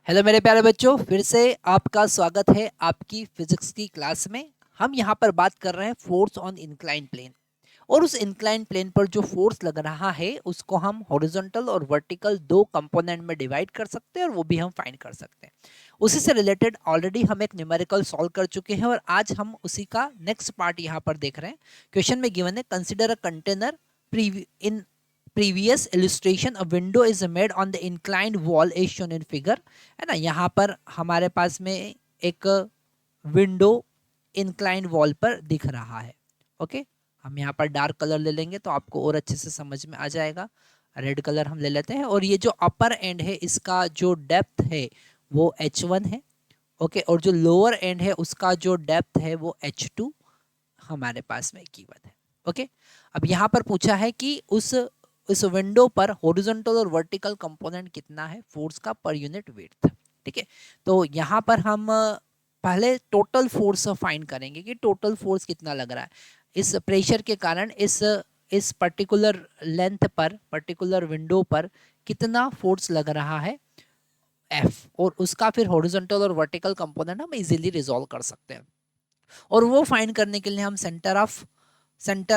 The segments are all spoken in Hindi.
हेलो मेरे प्यारे बच्चों, फिर से आपका स्वागत है आपकी फिजिक्स की क्लास में। हम यहाँ पर बात कर रहे हैं फोर्स ऑन इंक्लाइन प्लेन। और उस इंक्लाइन प्लेन पर जो फोर्स लग रहा है उसको हम हॉरिजॉन्टल और वर्टिकल दो कंपोनेंट में डिवाइड कर सकते हैं और वो भी हम फाइंड कर सकते हैं। उसी से रिलेटेड ऑलरेडी हम एक न्यूमेरिकल सॉल्व कर चुके हैं और आज हम उसी का नेक्स्ट पार्ट यहाँ पर देख रहे हैं। क्वेश्चन में गिवन है, consider a container in previous illustration a window is made on the inclined wall as shown in figure। है ना, यहाँ पर हमारे पास में एक विंडो इंक्लाइंड वॉल पर दिख रहा है। ओके, हम यहाँ पर डार्क कलर ले लेंगे तो आपको और अच्छे से समझ में आ जाएगा। रेड कलर हम ले लेते हैं और ये जो अपर एंड है इसका जो डेप्थ है वो h1 है। ओके, और जो लोअर एंड है उसका जो डेप्थ है वो h2 हमारे पास में गिवन है। ओके, अब यहाँ पर पूछा है कि उस विंडो पर हॉरिजॉन्टल और वर्टिकल कंपोनेंट कितना है फोर्स का पर यूनिट विड्थ। ठीक है, तो यहाँ पर हम पहले टोटल फोर्स फाइंड करेंगे कि टोटल फोर्स कितना लग रहा है इस प्रेशर के कारण इस पर्टिकुलर लेंथ पर, पर्टिकुलर विंडो पर कितना फोर्स लग रहा है F, और उसका फिर हॉरिजॉन्टल और वर्टिकल कंपोनेंट हम इजीली रिजॉल्व कर सकते हैं। और वो फाइंड करने के लिए हम सेंटर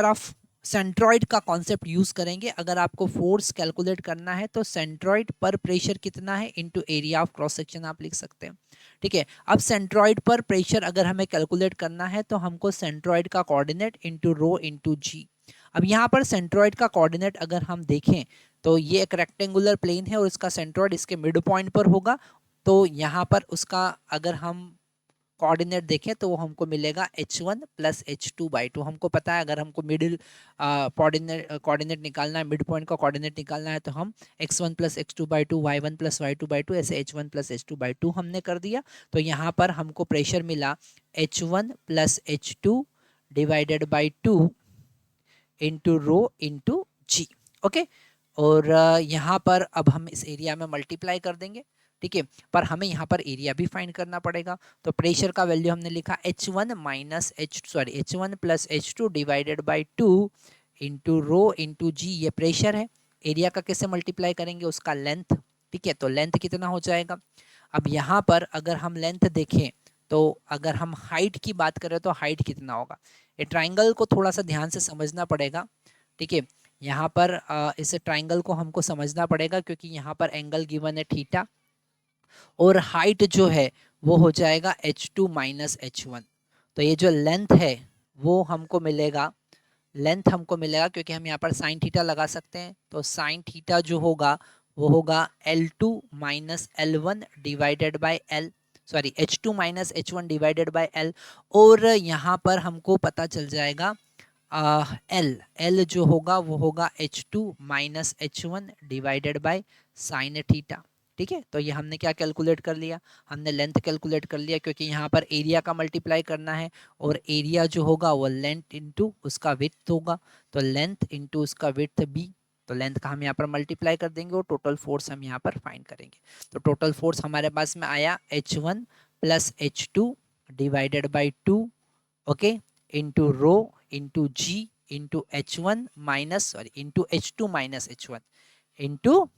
ऑफ सेंट्रॉइड का कॉन्सेप्ट यूज करेंगे। अगर आपको फोर्स कैलकुलेट करना है तो सेंट्रॉइड पर प्रेशर कितना है into area of cross section आप लिख सकते हैं। ठीक है, अब सेंट्रॉइड पर प्रेशर अगर हमें कैलकुलेट करना है तो हमको सेंट्रॉइड का कोऑर्डिनेट इनटू रो इनटू जी। अब यहाँ पर सेंट्रॉइड का कोऑर्डिनेट अगर हम देखें तो ये एक रेक्टेंगुलर प्लेन है और इसका सेंट्रॉइड इसके मिड पॉइंट पर होगा। तो यहाँ पर उसका अगर हम कोऑर्डिनेट देखें तो वो हमको मिलेगा h1 प्लस h2/2। हमको पता है अगर हमको मिडिल कोऑर्डिनेट निकालना है, मिड पॉइंट का कोऑर्डिनेट निकालना है तो हम x1 plus x2/2, y1 plus y2/2, ऐसे h1 प्लस h2/2 हमने कर दिया। तो यहाँ पर हमको प्रेशर मिला h1 plus h2 divided by 2 into rho into g. Okay, और यहाँ पर अब हम इस एरिया में मल्टीप्लाई कर देंगे। ठीक है, पर हमें यहाँ पर एरिया भी फाइंड करना पड़ेगा। तो प्रेशर का वैल्यू हमने लिखा h1 minus h1 plus h2 divided by 2 into rho into g. ये प्रेशर है। एरिया का कैसे मल्टीप्लाई करेंगे, उसका लेंथ। ठीक है, तो लेंथ कितना हो जाएगा। अब यहाँ पर अगर हम लेंथ देखें तो अगर हम हाइट की बात करें तो हाइट कितना होगा। ये ट्राइंगल को थोड़ा सा ध्यान से समझना पड़ेगा। ठीक है, यहाँ पर इस ट्राइंगल को हमको समझना पड़ेगा क्योंकि यहाँ पर एंगल गिवन है थीटा और हाइट जो है वो हो जाएगा h2 माइनस h1। तो ये जो लेंथ है वो हमको मिलेगा, लेंथ हमको मिलेगा क्योंकि हम यहाँ पर साइन थीटा लगा सकते हैं। तो साइन थीटा जो होगा वो होगा L2 minus L1 divided by L, sorry H2 minus H1 divided by L। और यहाँ पर हमको पता चल जाएगा L जो होगा वो होगा H2 minus H1 divided by sine theta. ठीक है, तो ये हमने क्या कैलकुलेट कर लिया, हमने लेंथ कैलकुलेट कर लिया क्योंकि यहाँ पर एरिया का मल्टीप्लाई करना है और एरिया जो होगा वो लेंथ इंटू उसका विड्थ होगा। तो लेंथ इंटू उसका विड्थ b, तो लेंथ का हम यहाँ पर मल्टीप्लाई कर देंगे और टोटल फोर्स हम यहाँ पर फाइंड करेंगे। तो टोटल फोर्स हमारे पास में आया h1 plus h2 divided by 2, okay, into rho into g into h1 minus, sorry into h2 minus h1 into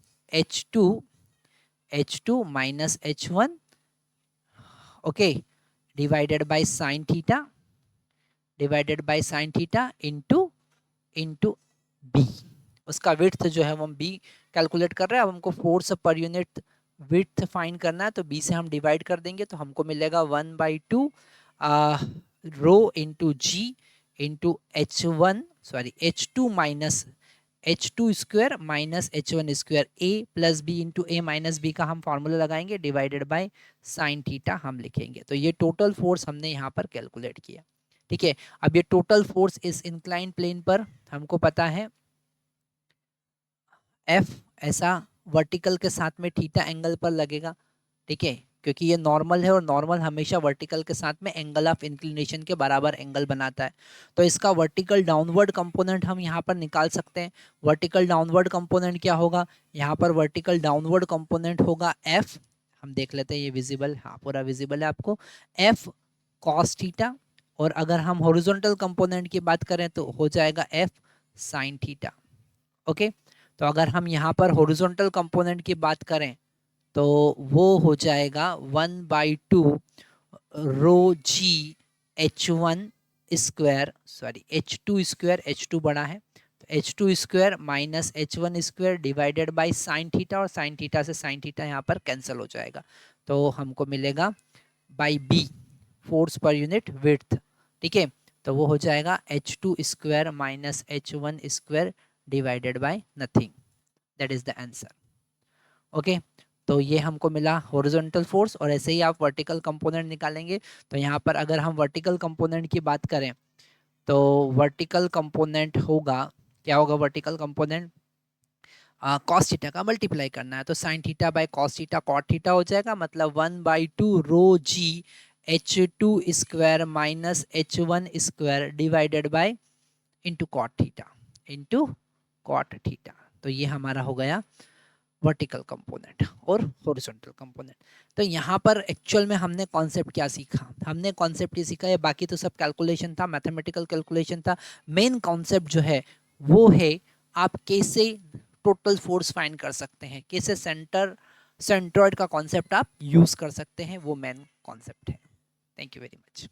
h2 minus h1, okay, divided by sine theta into B. उसका विड्थ जो है वो हम बी कैलकुलेट कर रहे हैं। अब हमको force per unit width find करना है तो बी से हम डिवाइड कर देंगे तो हमको मिलेगा 1/2 rho into g into h1, sorry h2 minus h2 square minus h1 square, a plus b into a minus b का हम फॉर्मूला लगाएंगे डिवाइडेड बाय साइन थीटा हम लिखेंगे। तो ये टोटल फोर्स हमने यहाँ पर कैलकुलेट किया। ठीक है, अब ये टोटल फोर्स इस इंक्लाइन प्लेन पर हमको पता है F ऐसा वर्टिकल के साथ में थीटा एंगल पर लगेगा। ठीक है, क्योंकि ये नॉर्मल है और नॉर्मल हमेशा वर्टिकल के साथ में एंगल ऑफ इंक्लिनेशन के बराबर एंगल बनाता है। तो इसका वर्टिकल डाउनवर्ड कंपोनेंट हम यहाँ पर निकाल सकते हैं। वर्टिकल डाउनवर्ड कंपोनेंट क्या होगा, यहाँ पर वर्टिकल डाउनवर्ड कंपोनेंट होगा F, हम देख लेते हैं ये विजिबल, हाँ पूरा विजिबल है आपको, F कॉस थीटा। और अगर हम हॉरिजॉन्टल कंपोनेंट की बात करें तो हो जाएगा F साइन थीटा। ओके, तो अगर हम यहाँ पर हॉरिजॉन्टल कंपोनेंट की बात करें तो वो हो जाएगा 1/2 rho g H1 square, sorry H2 square, H2 बड़ा है तो H2 square minus H1 square divided by sine theta, और साइन थीटा से साइन थीटा यहाँ पर कैंसिल हो जाएगा, तो हमको मिलेगा by B, force per unit width. ठीक है, तो वो हो जाएगा H2 square minus H1 square divided by nothing, that is the answer. Okay, तो ये हमको मिला हॉरिजॉन्टल फोर्स। और ऐसे ही आप वर्टिकल कंपोनेंट निकालेंगे, तो यहाँ पर अगर हम वर्टिकल कंपोनेंट की बात करें तो वर्टिकल कंपोनेंट होगा, क्या होगा वर्टिकल कंपोनेंट, कॉस थीटा का मल्टीप्लाई करना है, तो sine theta by cos theta cot theta हो जाएगा, मतलब 1/2 rho g H2 square minus H1 square divided by into cot theta, तो ये हमारा हो गया वर्टिकल कंपोनेंट और हॉरिजॉन्टल कंपोनेंट। तो यहाँ पर एक्चुअल में हमने कॉन्सेप्ट क्या सीखा, हमने कॉन्सेप्ट ये सीखा है, बाकी तो सब कैलकुलेशन था, मैथमेटिकल कैलकुलेशन था। मेन कॉन्सेप्ट जो है वो है आप कैसे टोटल फोर्स फाइंड कर सकते हैं, कैसे सेंट्रॉइड का कॉन्सेप्ट आप यूज कर सकते हैं, वो मेन कॉन्सेप्ट है। Thank you very much.